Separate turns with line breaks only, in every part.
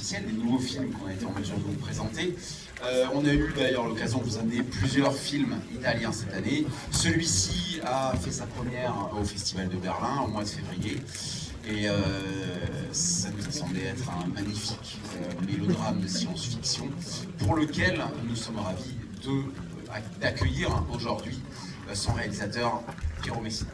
officiels, les nouveaux films qu'on a été en mesure de vous présenter. On a eu d'ailleurs l'occasion de vous amener plusieurs films italiens cette année. Celui-ci a fait sa première au Festival de Berlin au mois de février. Et ça nous a semblé être un magnifique mélodrame de science-fiction pour lequel nous sommes ravis d'accueillir aujourd'hui son réalisateur Piero Messina.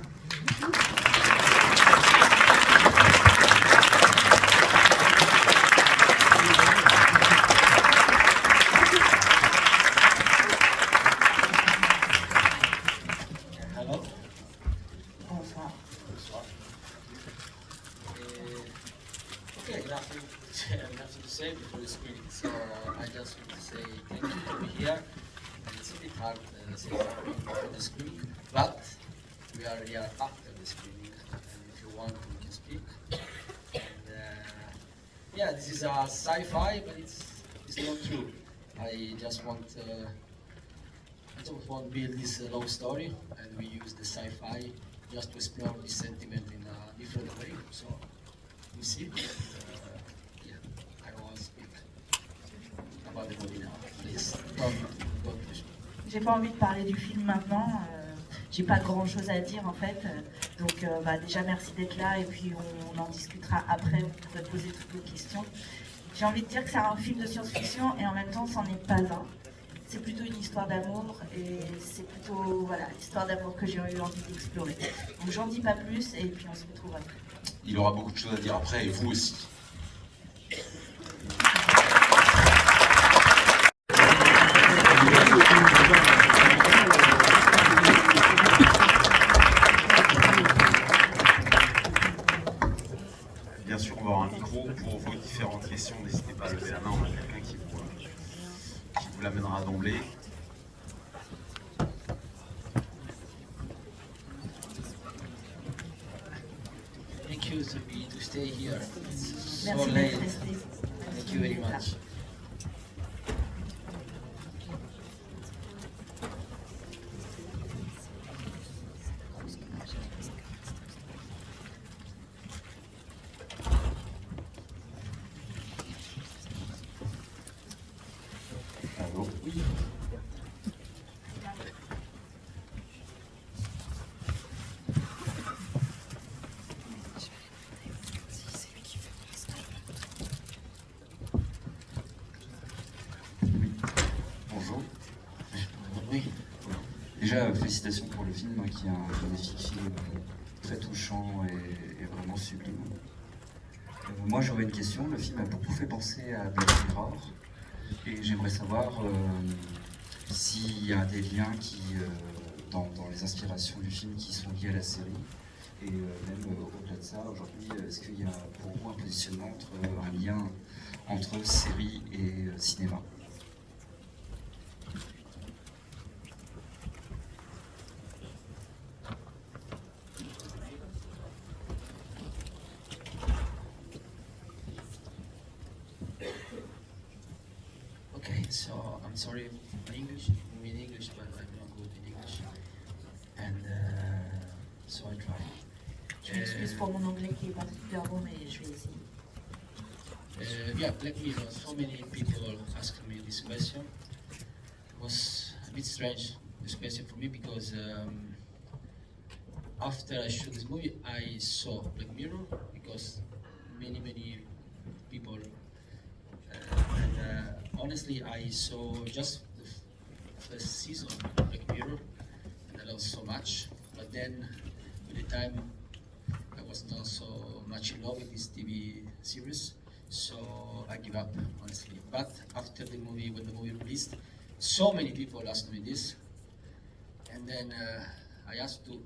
Nothing to say before the screening, so I just want to say thank you to be here. And it's a bit hard to say something before the screening, but we are here after the screening, and if you want, we can speak. And yeah, this is a sci-fi, but it's not true. I just want to build this love story, and we use the sci-fi just to explore this sentiment in a different way. So you see.
J'ai pas envie de parler du film maintenant, j'ai pas grand chose à dire en fait, donc déjà merci d'être là et puis on en discutera après, vous pourrez poser toutes vos questions. J'ai envie de dire que c'est un film de science-fiction et en même temps c'en est pas un. C'est plutôt une histoire d'amour et c'est plutôt l'histoire d'amour que j'ai eu envie d'explorer. Donc j'en dis pas plus et puis on se retrouve après.
Il aura beaucoup de choses à dire après et vous aussi. Bien sûr, on va avoir un micro pour vos différentes questions. N'hésitez pas à lever la main, on a quelqu'un qui vous l'amènera d'emblée.
Thank you to stay here. It's so
Merci
late.
d'être resté.
Thank you very much.
Allô? Oui. Bonjour.
Oui.
Déjà, félicitations pour le film, qui est un magnifique film très touchant et vraiment sublime. Moi, j'aurais une question. Le film a beaucoup fait penser à Black Mirror, et j'aimerais savoir s'il y a des liens dans les inspirations du film qui sont liés à la série. Et même au-delà de ça, aujourd'hui, est-ce qu'il y a pour vous un positionnement un lien entre série et cinéma?
Okay, so I'm sorry for English, I'm in English, but I'm not good in English. And so I try.
Je m'excuse pour mon anglais qui est pas super bon, mais je vais essayer.
Yeah, Black Mirror, so many people ask me this question. It was a bit strange, this question for me, because after I shot this movie, I saw Black Mirror, because many people, and honestly, I saw just the first season of Black Mirror, and I loved so much, but then with the time, I was not so much in love with this TV series, so I give up, honestly. But after the movie, when the movie released, so many people asked me this, and then I asked to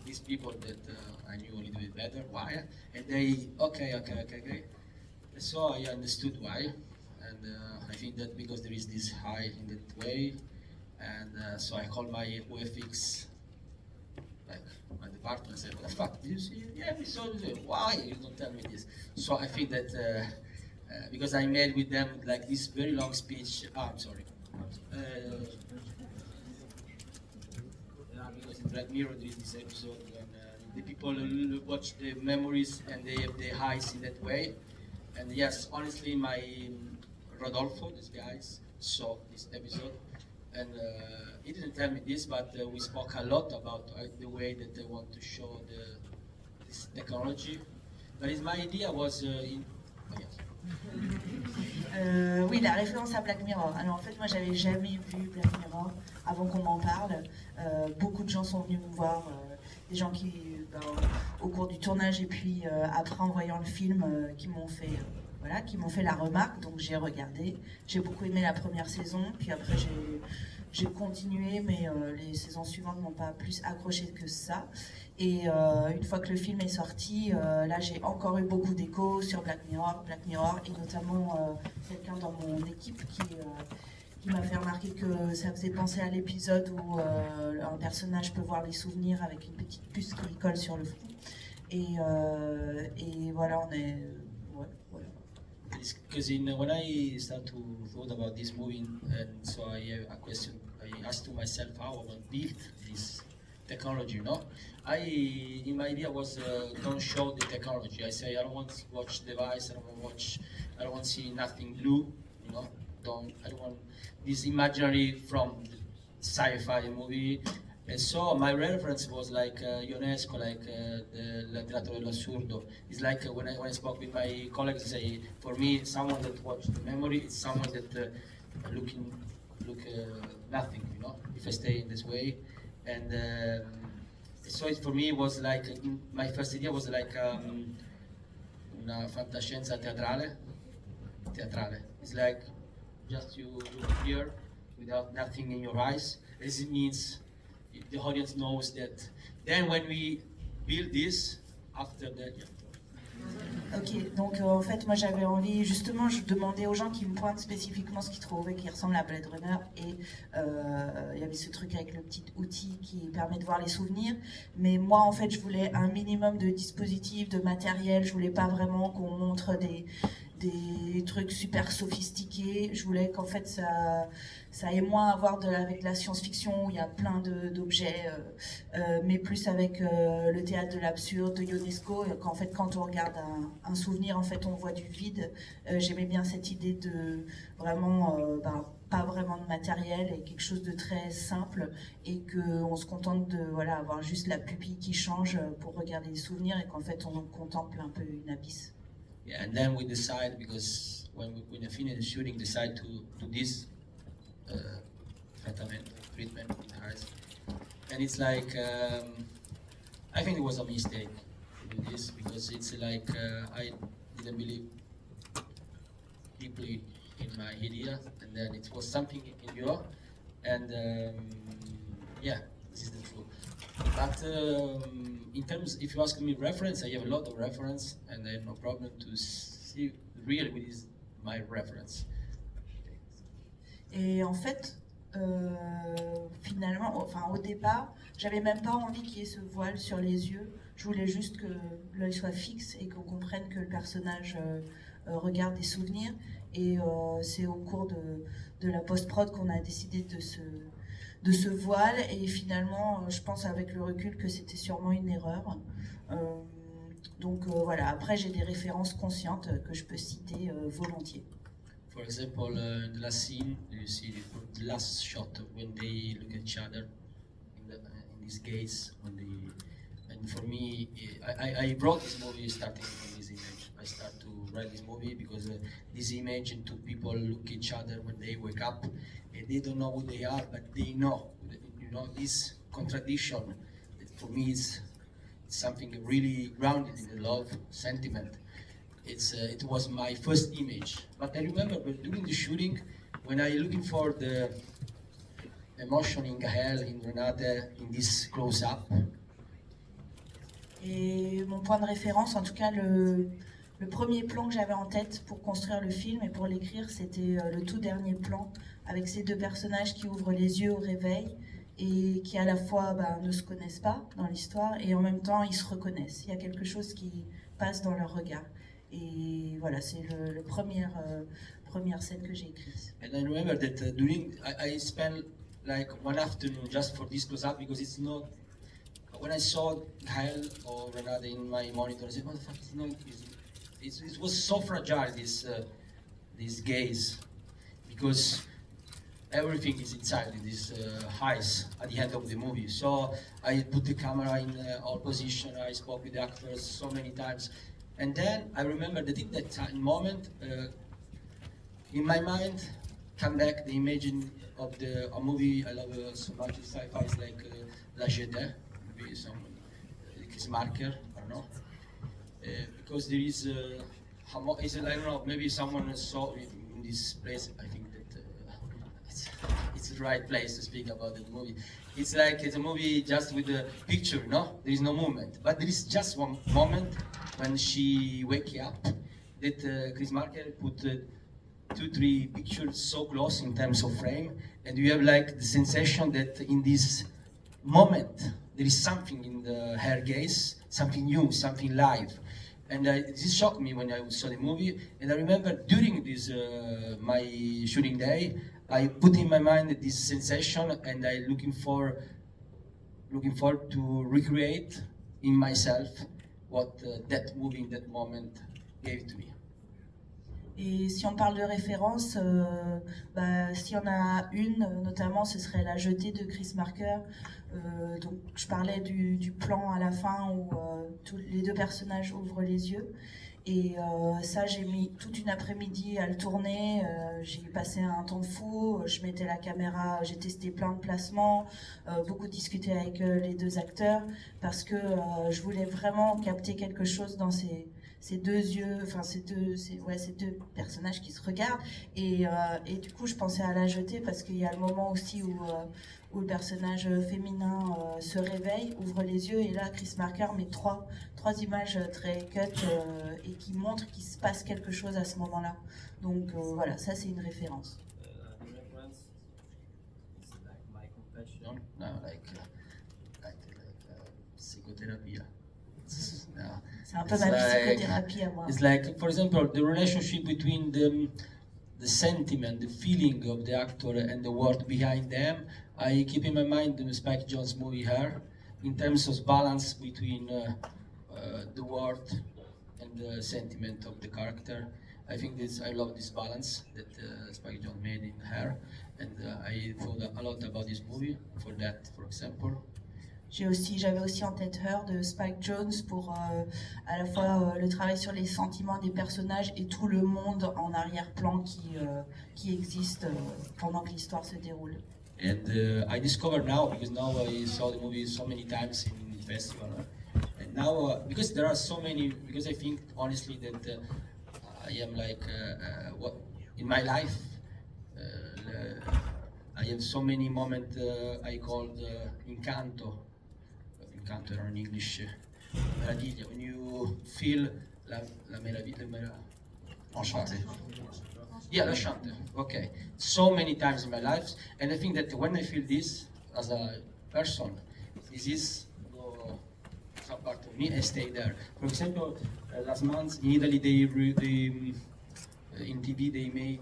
these people that I knew a little bit better why, and they okay. So I understood why, and I think that because there is this high in that way, and so I called my FEFFS, like my department, and said, "What the fuck? Did you see it? Yeah, we saw it. Why you don't tell me this?" So I think that because I made with them like this very long speech. I'm sorry. Because in Black Mirror there is this episode when the people watch the memories and they have the highs in that way, And yes, honestly, my Rodolfo, this guy, saw this episode, and he didn't tell me this, but we spoke a lot about the way that they want to show this technology. But my idea was
Oui, la référence à Black Mirror. Alors en fait, moi, j'avais jamais vu Black Mirror avant qu'on m'en parle. Beaucoup de gens sont venus me voir, des gens qui, au cours du tournage et puis après en voyant le film, qui m'ont fait la remarque. Donc j'ai regardé. J'ai beaucoup aimé la première saison, puis après j'ai continué, mais les saisons suivantes m'ont pas plus accroché que ça. Et une fois que le film est sorti, là j'ai encore eu beaucoup d'échos sur Black Mirror, et notamment quelqu'un dans mon équipe qui m'a fait remarquer que ça faisait penser à l'épisode où un personnage peut voir les souvenirs avec une petite puce qui colle sur le front. Et voilà, on est... Ouais, voilà.
because when I start to thought about this movie, and so I have a question, I asked to myself how I want to build this technology, you know? In my idea was don't show the technology. I say I don't want to watch device, I don't want to see nothing blue, you know? I don't want this imaginary from the sci-fi movie. And so my reference was like Ionesco, like the Teatro dell'Assurdo. It's like when I spoke with my colleagues, say for me, someone that watched the memory is someone that look nothing, you know. If I stay in this way, and so it for me was like my first idea was like una fantascienza teatrale. It's like just you appear without nothing in your eyes. As it means. The audience knows that. Then when we build this, after that, yeah.
Ok, donc en fait moi j'avais envie, justement je demandais aux gens qui me pointent spécifiquement ce qu'ils trouvaient qui ressemble à Blade Runner, et il y avait ce truc avec le petit outil qui permet de voir les souvenirs, mais moi en fait je voulais un minimum de dispositifs, de matériel, je voulais pas vraiment qu'on montre des trucs super sophistiqués, je voulais qu'en fait ça ait moins à voir avec la science-fiction où il y a plein d'objets, mais plus avec le théâtre de l'absurde de Ionesco, qu'en fait quand on regarde un souvenir, en fait on voit du vide. J'aimais bien cette idée de vraiment pas vraiment de matériel et quelque chose de très simple, et qu'on se contente de avoir juste la pupille qui change pour regarder les souvenirs, et qu'en fait on contemple un peu une abysse.
Yeah, and then we decide, because when we finish the shooting, decide to do this treatment in eyes, and it's like I think it was a mistake to do this, because it's like I didn't believe deeply in my idea, and then it was something in Europe, and yeah, this is the truth. But in terms, if you ask me reference, I have a lot of reference, and I have no problem to see really what is my reference.
Et en fait, finalement, au départ, j'avais même pas envie qu'il y ait ce voile sur les yeux. Je voulais juste que l'œil soit fixe et qu'on comprenne que le personnage regarde des souvenirs. Et c'est au cours de la post-prod qu'on a décidé de ce voile. Et finalement, je pense avec le recul que c'était sûrement une erreur. Donc voilà, après j'ai des références conscientes que je peux citer volontiers.
For example, in the last scene, you see the last shot when they look at each other in these gates. And for me, I brought this movie starting from this image. I start to write this movie because this image and two people look at each other when they wake up, and they don't know who they are, but they know. You know, this contradiction, for me, is something really grounded in the love sentiment. It was my first image, but I remember during the shooting, when I looking for the emotion in Gael, in Renate, in this close-up.
Et mon point de référence, en tout cas le premier plan que j'avais en tête pour construire le film et pour l'écrire, c'était le tout dernier plan avec ces deux personnages qui ouvrent les yeux au réveil et qui à la fois ne se connaissent pas dans l'histoire et en même temps ils se reconnaissent. Il y a quelque chose qui passe dans leur regard. Et voilà, c'est la première scène que j'ai écrite.
And I remember that during, I spent like one afternoon just for this close-up, because it's not, when I saw Gael or Renate in my monitor, I said, what the fuck, it was so fragile, this gaze, because everything is inside this eyes at the end of the movie. So I put the camera in all position. I spoke with the actors so many times, and then I remember that in that moment, in my mind, come back the image of a movie I love so much. Sci-fi is like avec, était, maybe some Chris Marker, I don't know, because there is I don't know, maybe someone saw in this place. I think that it's the right place to speak about the movie. It's like it's a movie just with a picture, no? There is no movement, but there is just one moment when she wakes up that Chris Marker put 2-3 pictures so close in terms of frame, and you have like the sensation that in this moment there is something in her gaze, something new, something live. And this shocked me when I saw the movie. And I remember during this my shooting day, I put in my mind this sensation, and I looking forward to recreate in myself what that movie in that moment gave to me.
Et si on parle de référence, s'il y en a une, notamment, ce serait La Jetée de Chris Marker. Donc, je parlais du plan à la fin où les deux personnages ouvrent les yeux. Et ça, j'ai mis toute une après-midi à le tourner. J'ai passé un temps fou. Je mettais la caméra, j'ai testé plein de placements, beaucoup discuté avec les deux acteurs parce que je voulais vraiment capter quelque chose dans ces deux yeux, enfin ces deux personnages qui se regardent, et du coup je pensais à La Jetée parce qu'il y a le moment aussi où le personnage féminin se réveille, ouvre les yeux, et là Chris Marker met trois images très cut et qui montrent qu'il se passe quelque chose à ce moment-là. Donc voilà, ça c'est une référence.
Reference is like my confession, no, like psychotherapy.
C'est un peu ma psychothérapie à moi.
It's like, for example, the relationship between the sentiment, the feeling of the actor and the word behind them. I keep in my mind the Spike Jonze movie Her, in terms of balance between the word and the sentiment of the character. I think I love this balance that Spike Jonze made in Her, and I thought a lot about this movie for that, for example.
J'avais aussi en tête Her de Spike Jonze pour à la fois le travail sur les sentiments des personnages et tout le monde en arrière-plan qui existe pendant que l'histoire se déroule.
And I discovered now, because now I saw the movie so many times in the festival, and now because there are so many, because I think honestly that I am like what in my life I have so many moments I called incanto in English, meraviglia, when you feel la meraviglia,
Enchanté.
Yeah, la chante. Okay. So many times in my life, and I think that when I feel this as a person, this is some part of me and stay there. For example, last month in Italy, they in TV they made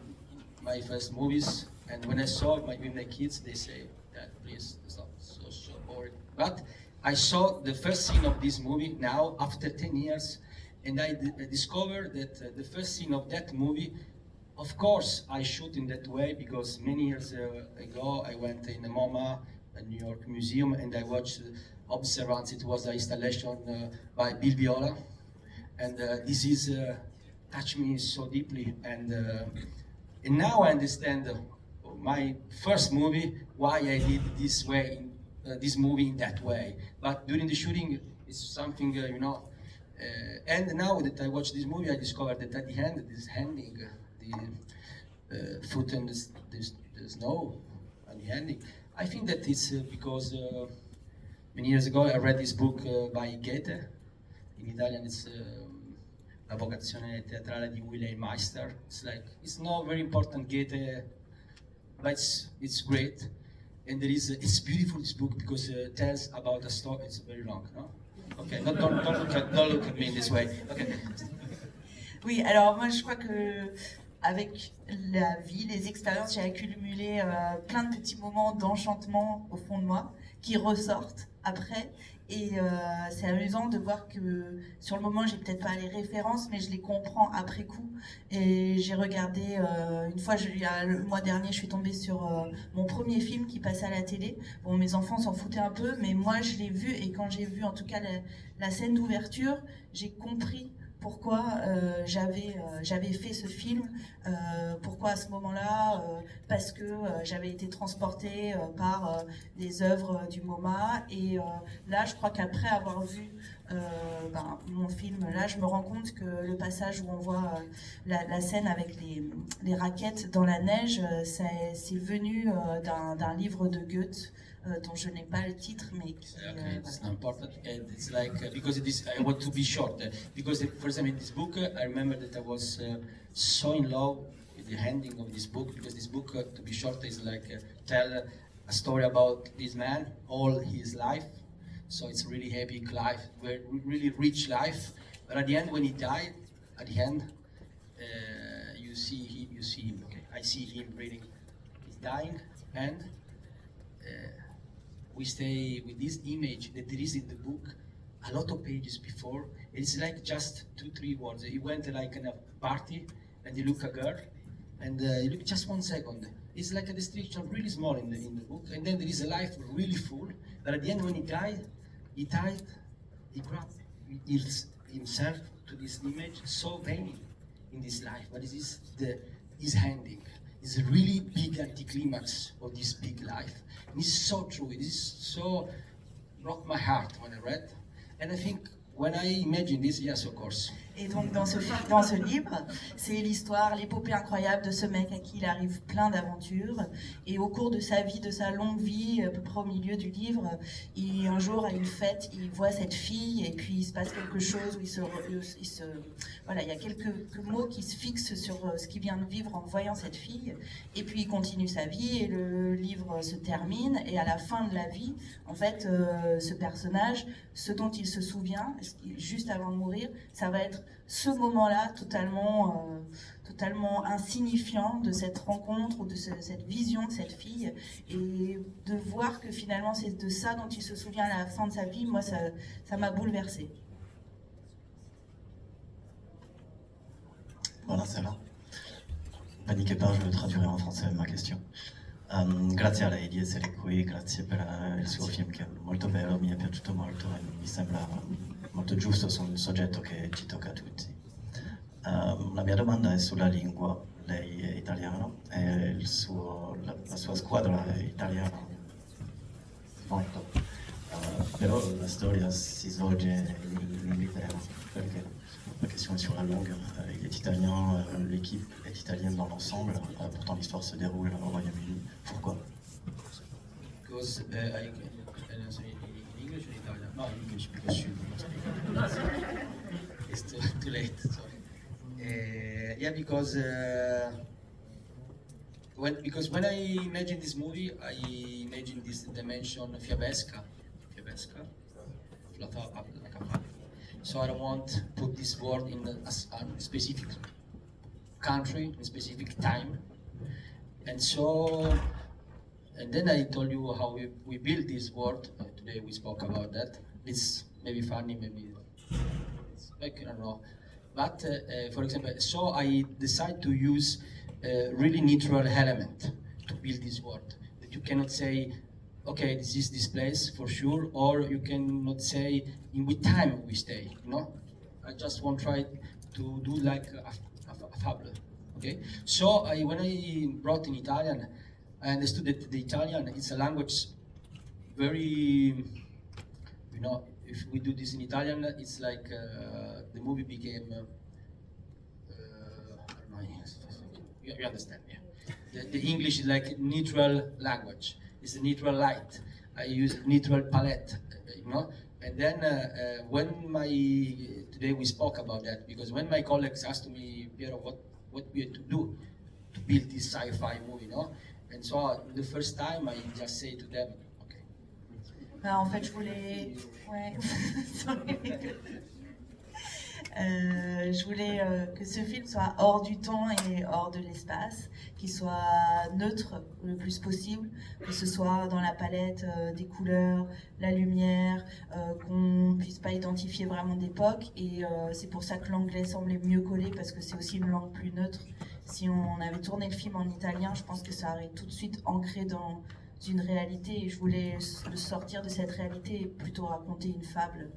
my first movies, and when I saw with my kids, they say, "Dad, please stop, so boring." But I saw the first scene of this movie now after 10 years, and I discovered that the first scene of that movie, of course, I shoot in that way because many years ago I went in the MoMA, a New York museum, and I watched Observance. It was an installation by Bill Viola, and this is touched me so deeply, and now I understand my first movie why I did this way. This movie in that way, but during the shooting it's something and now that I watch this movie I discovered that at the end this handing the foot and the snow at the ending, I think that it's because many years ago I read this book by Goethe. In Italian it's La vocazione teatrale di Wilhelm Meister. It's not very important Goethe, but it's great. And it's beautiful, this book, because it tells about a story. It's very long, no? Okay, don't look at me in this way. Okay.
Oui, alors moi je crois que avec la vie, les expériences, j'ai accumulé plein de petits moments d'enchantement au fond de moi. qui ressortent après. Et c'est amusant de voir que sur le moment, j'ai peut-être pas les références, mais je les comprends après coup. Et j'ai regardé, une fois, le mois dernier, je suis tombée sur mon premier film qui passait à la télé. Bon, mes enfants s'en foutaient un peu, mais moi, je l'ai vu. Et quand j'ai vu, en tout cas, la scène d'ouverture, j'ai compris pourquoi j'avais fait ce film, pourquoi à ce moment-là, parce que j'avais été transportée par des œuvres du MoMA, et là je crois qu'après avoir vu mon film, là je me rends compte que le passage où on voit la scène avec les raquettes dans la neige, c'est venu d'un livre de Goethe, dont je n'ai pas le titre, mais qui...
Okay, it's not important, and it's like because it is. I want to be short because for example in this book I remember that I was so in love with the ending of this book, because this book, to be short, is like tell a story about this man all his life. So it's really epic life, really rich life. But at the end, when he died, at the end, you see him. Okay, I see him reading. He's dying, and we stay with this image that there is in the book a lot of pages before. It's like just 2-3 words. He went like in a party and he looked a girl and he looked just 1 second. It's like a description really small in the book, and then there is a life really full. But at the end, when he grabbed himself to this image, so vain in this life. But this is his ending. It's a really big anticlimax of this big life. And it's so true. It is so broke my heart when I read. And I think when I imagine this, yes, of course.
Et donc dans ce livre, c'est l'histoire, l'épopée incroyable de ce mec à qui il arrive plein d'aventures. Et au cours de sa vie, de sa longue vie, à peu près au milieu du livre, un jour à une fête, il voit cette fille et puis il se passe quelque chose où voilà, il y a quelques mots qui se fixent sur ce qu'il vient de vivre en voyant cette fille. Et puis il continue sa vie et le livre se termine. Et à la fin de la vie, en fait, ce personnage, ce dont il se souvient, juste avant de mourir, ça va être ce moment-là totalement insignifiant de cette rencontre ou de cette vision de cette fille, et de voir que finalement c'est de ça dont il se souvient à la fin de sa vie, moi ça m'a bouleversée.
Buonasera. Paniquez pas, je traduirai en français ma question. Grazie a lei di essere qui, grazie per il suo film che è molto bello, mi è piaciuto molto e mi sembra molto giusto su un soggetto che ci tocca a tutti. La mia domanda è sulla lingua. Lei è italiano e la sua squadra è italiana molto, però la storia si svolge in Inghilterra perché la question est sur la langue. Il est italien, l'équipe est italienne dans l'ensemble, pourtant l'histoire se déroule au Royaume-Uni. Pourquoi?
Because I can answer in English or Italian? No, in English, because you don't speak. It's too late, sorry. Yeah, because when I imagine this movie, I imagine this dimension fiabesca, so I don't want to put this word in a specific country, in a specific time, and then I told you how we built this word. Today we spoke about that. It's maybe funny, maybe it's like, I don't know. But for example, so I decide to use a really neutral element to build this word. That you cannot say, okay, this is this place for sure, or you cannot say in which time we stay. You know, I just want to try to do like a fable. Okay, so when I brought in Italian, I understood that the Italian is a language very, you know, if we do this in Italian, it's like the movie became, I don't know, you understand, yeah. The English is like neutral language, it's a neutral light. I use neutral palette, you know, and then today we spoke about that, because when my colleagues asked me, Piero, what we had to do to build this sci-fi movie, you know, and so the first time I just say to them, okay.
En fait, je voulais... Ouais. Je voulais que ce film soit hors du temps et hors de l'espace, qu'il soit neutre le plus possible, que ce soit dans la palette des couleurs, la lumière, qu'on ne puisse pas identifier vraiment d'époque. Et c'est pour ça que l'anglais semblait mieux coller, parce que c'est aussi une langue plus neutre. Si on avait tourné le film en italien, je pense que ça aurait tout de suite ancré dans une réalité. Et je voulais le sortir de cette réalité et plutôt raconter une fable.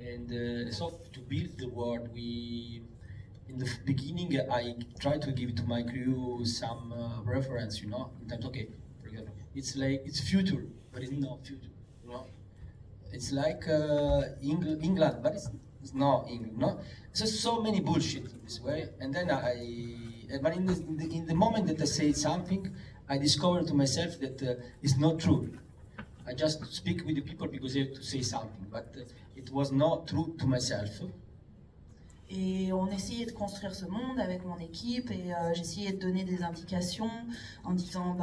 And so to build the world, in the beginning, I tried to give to my crew some reference, you know, in terms, okay, for example, it's like, it's future, but it's not future, you know. It's like England, but it's not England, no? So many bullshit in this way, and then but in the moment that I say something, I discovered to myself that it's not true. I just speak with the people because I have to say something, but it was not true to myself.
Et on essayait de construire ce monde avec mon équipe et j'essayais de donner des indications en disant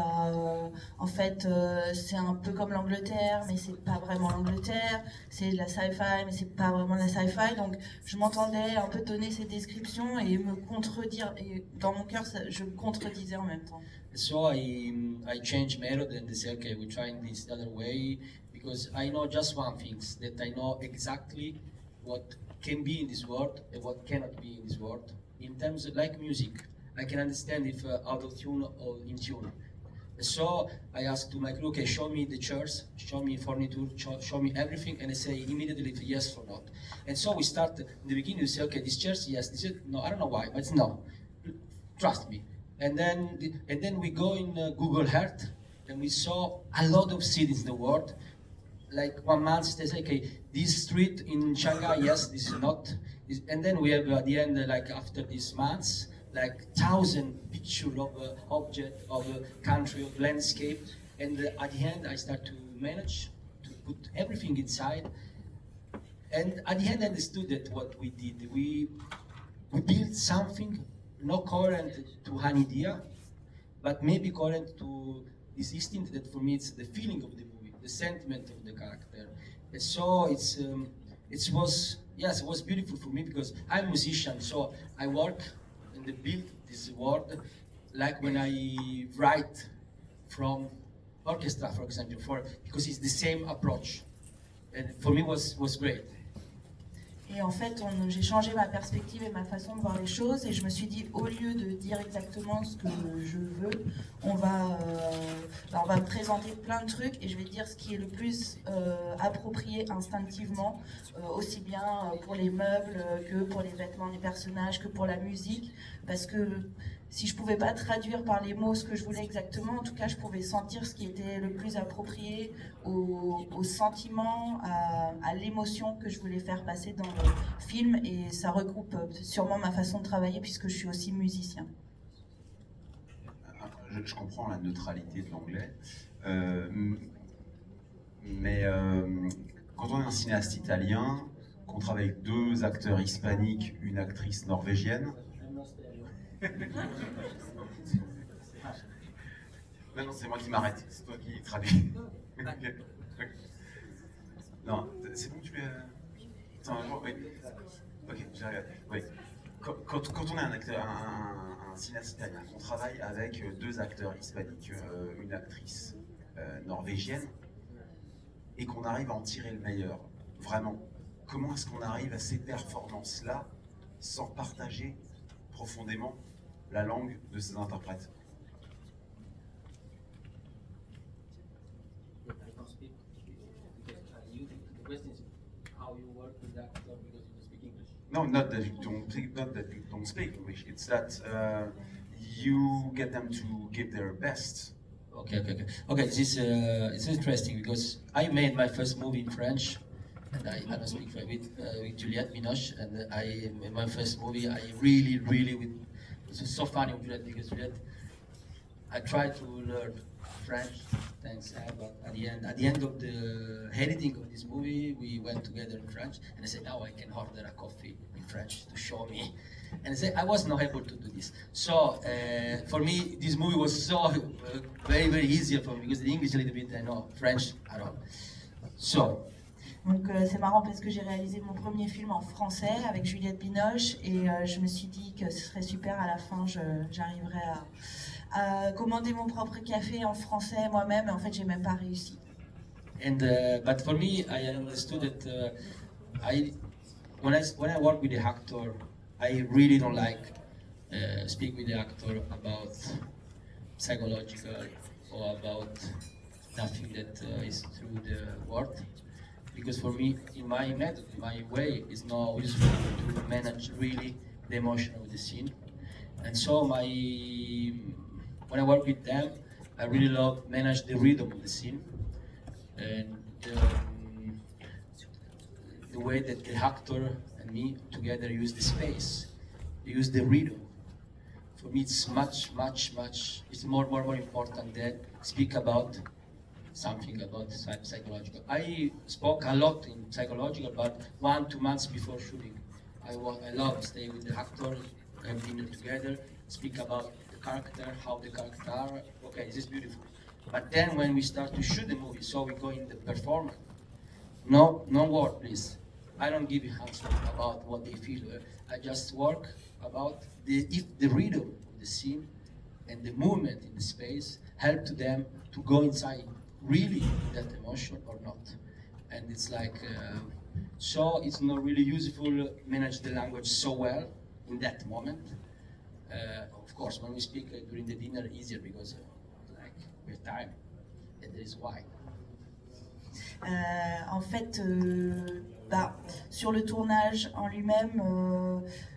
en fait c'est un peu comme l'Angleterre mais c'est pas vraiment l'Angleterre, c'est de la sci-fi mais c'est pas vraiment de la sci-fi, donc je m'entendais un peu donner ces descriptions et me contredire, et dans mon cœur je me contredisais en même temps.
So I changed method and they say, okay, we're trying this other way, because I know just one thing, that I know exactly what can be in this world and what cannot be in this world. In terms of like music, I can understand if out of tune or in tune. So I asked to my crew, okay, show me the chairs, show me furniture, show me everything, and I say immediately if yes or not. And so we start in the beginning. We say, okay, these chairs, yes. This is, no, I don't know why, but it's no. Trust me. And then we go in Google Earth, and we saw a lot of cities in the world. Like 1 month, they say, okay, this street in Shanghai, yes, this is not. And then we have at the end, like after these months, like 1,000 pictures of object, of a country, of landscape. And at the end, I start to manage to put everything inside. And at the end, I understood that what we did, we built something not coherent to an idea, but maybe coherent to this instinct that for me it's the feeling of the movie, the sentiment of the character. And so it was beautiful for me because I'm a musician, so I work and build this world like when I write from orchestra, for example, because it's the same approach. And for me was great.
Et en fait, j'ai changé ma perspective et ma façon de voir les choses, et je me suis dit, au lieu de dire exactement ce que je veux, on va me présenter plein de trucs et je vais dire ce qui est le plus approprié instinctivement, aussi bien pour les meubles que pour les vêtements des personnages, que pour la musique, parce que si je pouvais pas traduire par les mots ce que je voulais exactement, en tout cas je pouvais sentir ce qui était le plus approprié au sentiment, à l'émotion que je voulais faire passer dans le film, et ça regroupe sûrement ma façon de travailler puisque je suis aussi musicien.
Je comprends la neutralité de l'anglais, mais quand on est un cinéaste italien, qu'on travaille avec 2 acteurs hispaniques, une actrice norvégienne, non, c'est moi qui m'arrête, c'est toi qui traduis. Non, c'est bon, tu es... Attends, oui. Ok, j'arrive. Oui. Quand on est un acteur, un cinéaste italien, on travaille avec 2 acteurs hispaniques, une actrice norvégienne, et qu'on arrive à en tirer le meilleur, vraiment, comment est-ce qu'on arrive à ces performances-là sans partager profondément la langue de ces interprètes? No, not that you don't speak English. It's that you get them to give their best.
Okay. This is it's interesting because I made my first movie in French, and I don't speak French with Juliette Binoche, and in my first movie I really it was so funny with Juliette because Juliette, I tried to learn French, thanks, but at the end of the editing of this movie, we went together in French, and I said, now I can order a coffee in French to show me. And I said, I was not able to do this. So for me, this movie was so very easy for me because the English a little bit, I know French at all. So
Donc c'est marrant parce que j'ai réalisé mon premier film en français avec Juliette Binoche et je me suis dit que ce serait super à la fin, j'arriverais à commander mon propre café en français moi-même et en fait j'ai même pas réussi.
And but for me, I understood that when I work with the actor, I really don't like speak with the actor about psychological or about nothing that is through the word. Because for me, in my method, my way, is not useful to manage really the emotion of the scene. And so when I work with them, I really love manage the rhythm of the scene and the way that the actor and me together use the space, use the rhythm. For me, it's much, it's more important than speak about something about psychological. I spoke a lot in psychological, but 1-2 months before shooting. I love stay with the actor, have dinner together, speak about the character, how the character are. Okay, this is beautiful. But then when we start to shoot the movie, so we go in the performance. No word, please. I don't give you answer about what they feel. I just work about if the rhythm of the scene and the movement in the space help to them to go inside really that emotion or not. And it's like, so it's not really useful manage the language so well in that moment. Of course, when we speak during the dinner, easier because like we have time, and that is why.
En fait, sur le tournage en lui-même,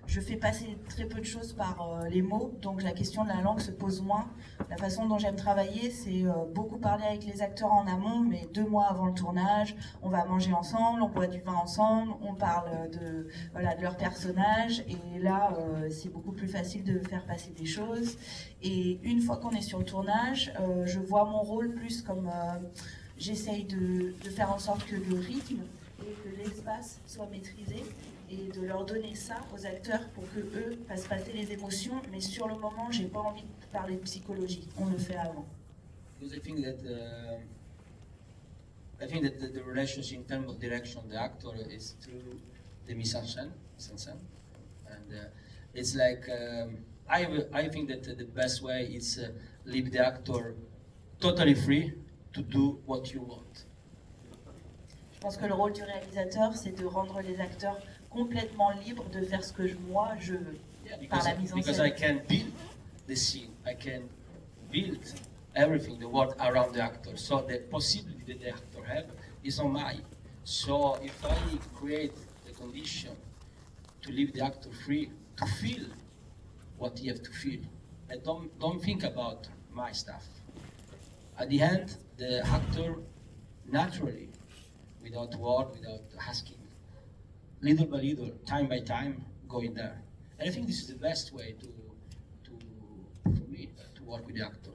je fais passer très peu de choses par les mots, donc la question de la langue se pose moins. La façon dont j'aime travailler, c'est beaucoup parler avec les acteurs en amont, mais 2 mois avant le tournage, on va manger ensemble, on boit du vin ensemble, on parle de leur personnage, et là, c'est beaucoup plus facile de faire passer des choses. Et une fois qu'on est sur le tournage, je vois mon rôle plus comme... J'essaye de faire en sorte que le rythme et que l'espace soient maîtrisés et de leur donner ça aux acteurs pour que eux fassent passer les émotions. Mais sur le moment, j'ai pas envie de parler de psychologie. On le fait avant.
Because I think that the relationship in terms of direction of the actor is through the mise en scène, and it's like I think that the best way is leave the actor totally free to do what you want.
Je pense que le rôle du réalisateur, c'est de rendre les acteurs complètement libres de faire ce que moi je veux, par la mise en scène.
Because I can build the scene, I can build everything, the world around the actor. So the possibility that the actor have is on mine. So if I create the condition to leave the actor free to feel what he have to feel, I don't think about my stuff. At the end, the actor naturally, without word, without asking, little by little, time by time, going there. And I think this is the best way for me to work with the actor.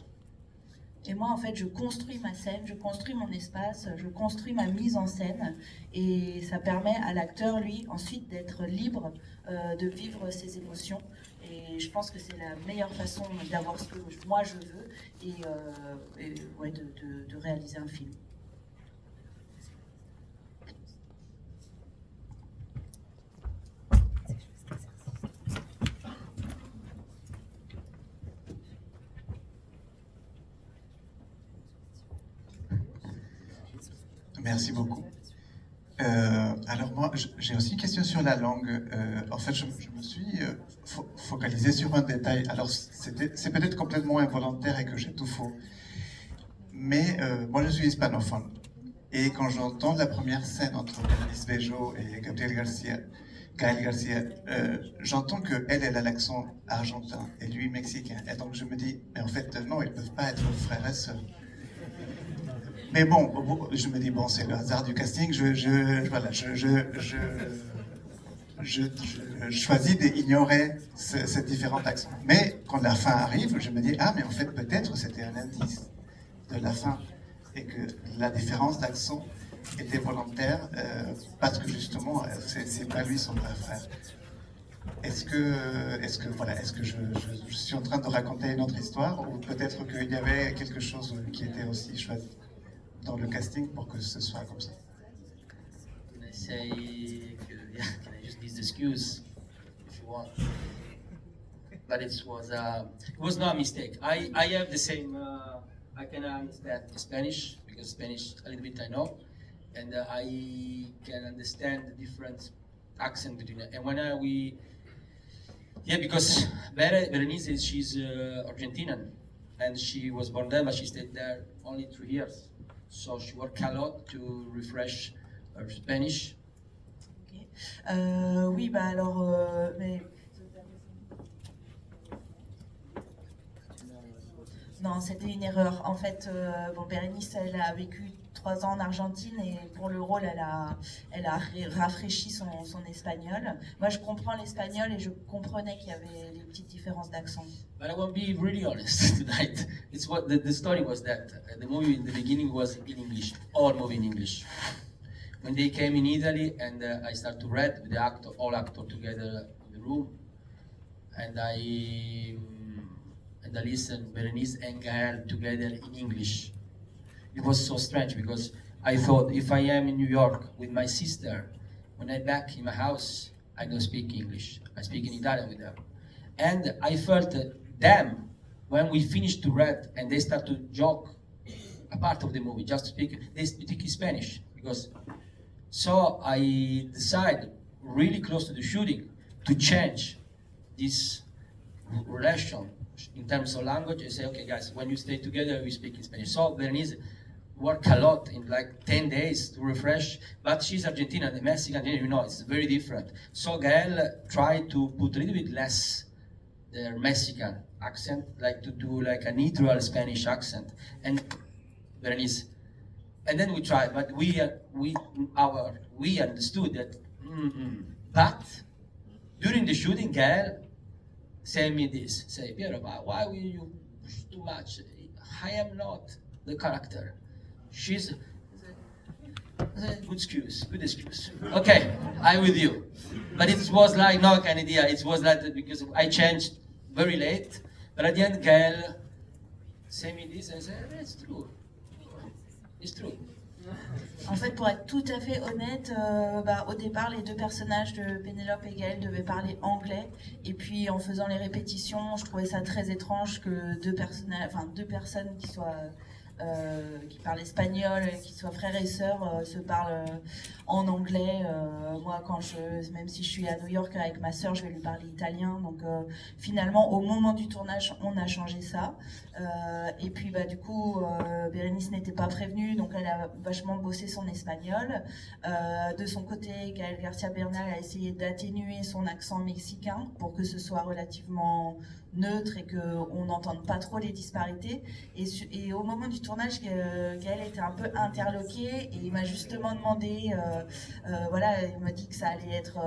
Et moi, en fait, je construis ma scène, je construis mon espace, je construis ma mise en scène, et ça permet à l'acteur, lui, ensuite d'être libre de vivre ses émotions. Et je pense que c'est la meilleure façon d'avoir ce que moi je veux et ouais, de réaliser un film.
Merci beaucoup. Alors moi, j'ai aussi une question sur la langue. En fait, je me suis focalisé sur un détail. Alors, c'est peut-être complètement involontaire et que j'ai tout faux. Mais moi, je suis hispanophone. Et quand j'entends la première scène entre Bérénice Bejo et Gaël Garcia, j'entends qu'elle a l'accent argentin et lui mexicain. Et donc je me dis, mais en fait, non, ils ne peuvent pas être frères et sœurs. Mais bon, je me dis, bon, c'est le hasard du casting, je choisis d'ignorer ces différents accents. Mais quand la fin arrive, je me dis, ah, mais en fait, peut-être c'était un indice de la fin, et que la différence d'accent était volontaire, parce que justement, c'est pas lui son vrai frère. Est-ce que je suis en train de raconter une autre histoire, ou peut-être qu'il y avait quelque chose qui était aussi choisi dans le casting pour que ce soit comme ça?
I say, yeah, can I just use the excuse if you want? But it was not a mistake. I have the same, I can understand Spanish, because Spanish a little bit I know, and I can understand the different accent between it. And when because Berenice, she's Argentinian, and she was born there, but she stayed there only 3 years. So she worked a lot to refresh her Spanish.
Ok. Oui, bah alors, mais... Non, c'était une erreur. En fait, bon, Bérénice, elle a vécu 3 ans en Argentine et pour le rôle, elle a rafraîchi son espagnol. Moi, je comprends l'espagnol et je comprenais qu'il y avait des petites différences d'accent.
But I will be really honest tonight. It's what the story was that the movie in the beginning was in English, all movie in English. When they came in Italy and I started to read with the actor, all actor together in the room, and I listened Berenice and Gael together in English. It was so strange because I thought if I am in New York with my sister, when I'm back in my house, I don't speak English. I speak in Italian with them. And I felt them, when we finished to read and they start to joke a part of the movie, just to speak, they speak Spanish. So I decided, really close to the shooting, to change this relation in terms of language. I say, okay guys, when you stay together, we speak in Spanish. So Berenice worked a lot in like 10 days to refresh, but she's Argentina, the Mexican, it's very different. So Gael tried to put a little bit less their Mexican accent, like to do like a neutral Spanish accent, and Berenice. And then we tried, but we understood that. But during the shooting, Gael say me this, say, Piero, why will you push too much? I am not the character. She's good excuse. Okay, I'm with you. But it was like no kind of idea. It was like because I changed very late. But at the end, Gael say me this and said, it's true. It's true.
En fait, pour être tout à fait honnête, au départ, les 2 personnages de Pénélope et Gaël devaient parler anglais. Et puis, en faisant les répétitions, je trouvais ça très étrange que 2 personnes qui parlent espagnol, qui soient frères et sœurs, se parlent en anglais. Moi, même si je suis à New York avec ma sœur, je vais lui parler italien. Donc, finalement, au moment du tournage, on a changé ça. Et puis, du coup, Bérénice n'était pas prévenue, donc elle a vachement bossé son espagnol. De son côté, Gaël Garcia Bernal a essayé d'atténuer son accent mexicain pour que ce soit relativement neutre et qu'on n'entende pas trop les disparités. Et au moment du tournage, Gaël était un peu interloqué et il m'a justement demandé, il m'a dit que ça allait être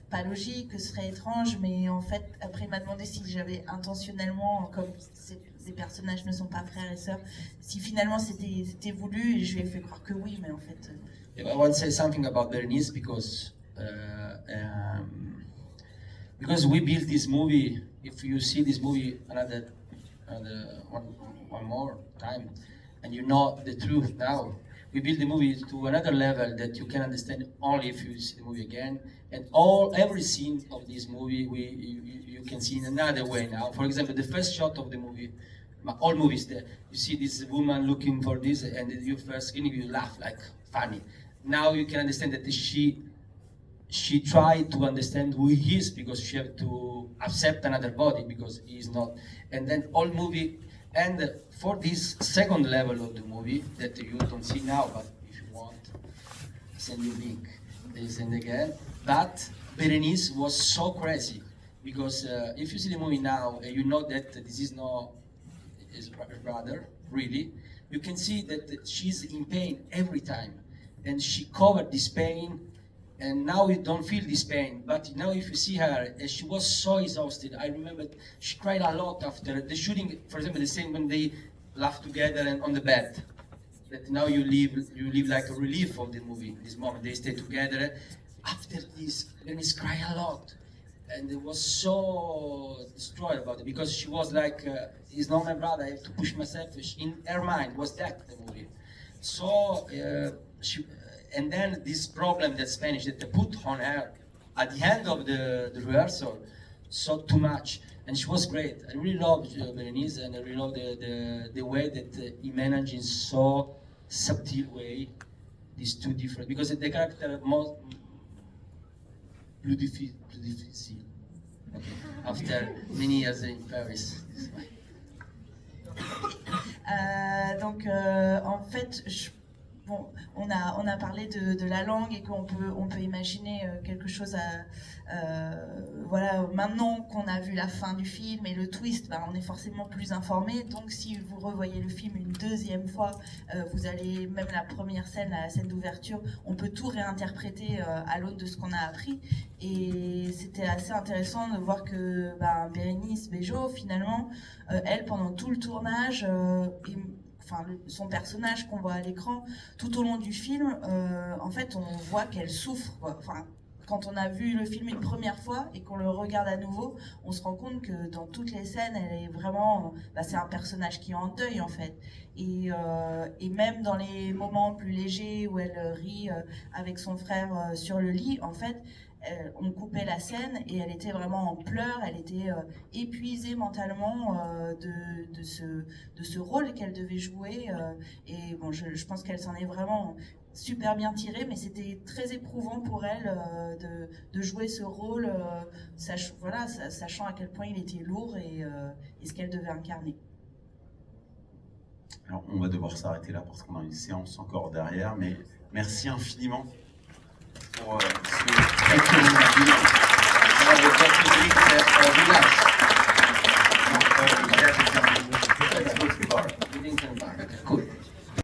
pas logique, que ce serait étrange, mais en fait, après il m'a demandé si j'avais intentionnellement, comme ces personnages ne sont pas frères et sœurs, si finalement c'était voulu, et je lui ai fait croire que oui, mais en fait...
I want to say something about Berenice because we built this movie. If you see this movie another one more time, and you know the truth now, we built the movie to another level that you can understand only if you see the movie again. And every scene of this movie, you can see in another way now. For example, the first shot of the movie, all movies there, you see this woman looking for this, and you first screen you laugh like funny. Now you can understand that she tried to understand who he is because she had to accept another body because he is not. And then all movie, and for this second level of the movie that you don't see now, but if you want, send you link, they send again. But Berenice was so crazy because if you see the movie now and you know that this is not his brother, really, you can see that she's in pain every time. And she covered this pain, and now you don't feel this pain. But now if you see her, she was so exhausted. I remember she cried a lot after the shooting, for example, the same when they laughed together and on the bed. That now you live like a relief of the movie, this moment. They stay together. After this, Berenice cried a lot. And it was so destroyed about it because she was like, he's not my brother, I have to push myself. In her mind was that the movie. So
And then this problem that Spanish that they put on her at the end of the rehearsal, so too much. And she was great. I really loved Berenice, and I really loved the way that he managed in so subtle way these two different, because the character are more plus difficile. Okay. After many years in Paris.
En fait, bon, on a parlé de la langue et qu'on peut imaginer quelque chose voilà, maintenant qu'on a vu la fin du film et le twist, on est forcément plus informé. Donc si vous revoyez le film une deuxième fois, vous allez, même la première scène, la scène d'ouverture, on peut tout réinterpréter à l'aune de ce qu'on a appris. Et c'était assez intéressant de voir que Bérénice Bejo, finalement, elle, pendant tout le tournage, son personnage qu'on voit à l'écran, tout au long du film, en fait, on voit qu'elle souffre, quoi. Enfin, quand on a vu le film une première fois et qu'on le regarde à nouveau, on se rend compte que dans toutes les scènes, elle est vraiment... c'est un personnage qui est en deuil, en fait. Et même dans les moments plus légers où elle rit avec son frère sur le lit, en fait, on coupait la scène et elle était vraiment en pleurs, elle était épuisée mentalement de ce rôle qu'elle devait jouer. Et bon, je pense qu'elle s'en est vraiment super bien tirée, mais c'était très éprouvant pour elle de jouer ce rôle, sachant à quel point il était lourd et ce qu'elle devait incarner.
Alors, on va devoir s'arrêter là parce qu'on a une séance encore derrière, mais merci infiniment pour ce très très bon film.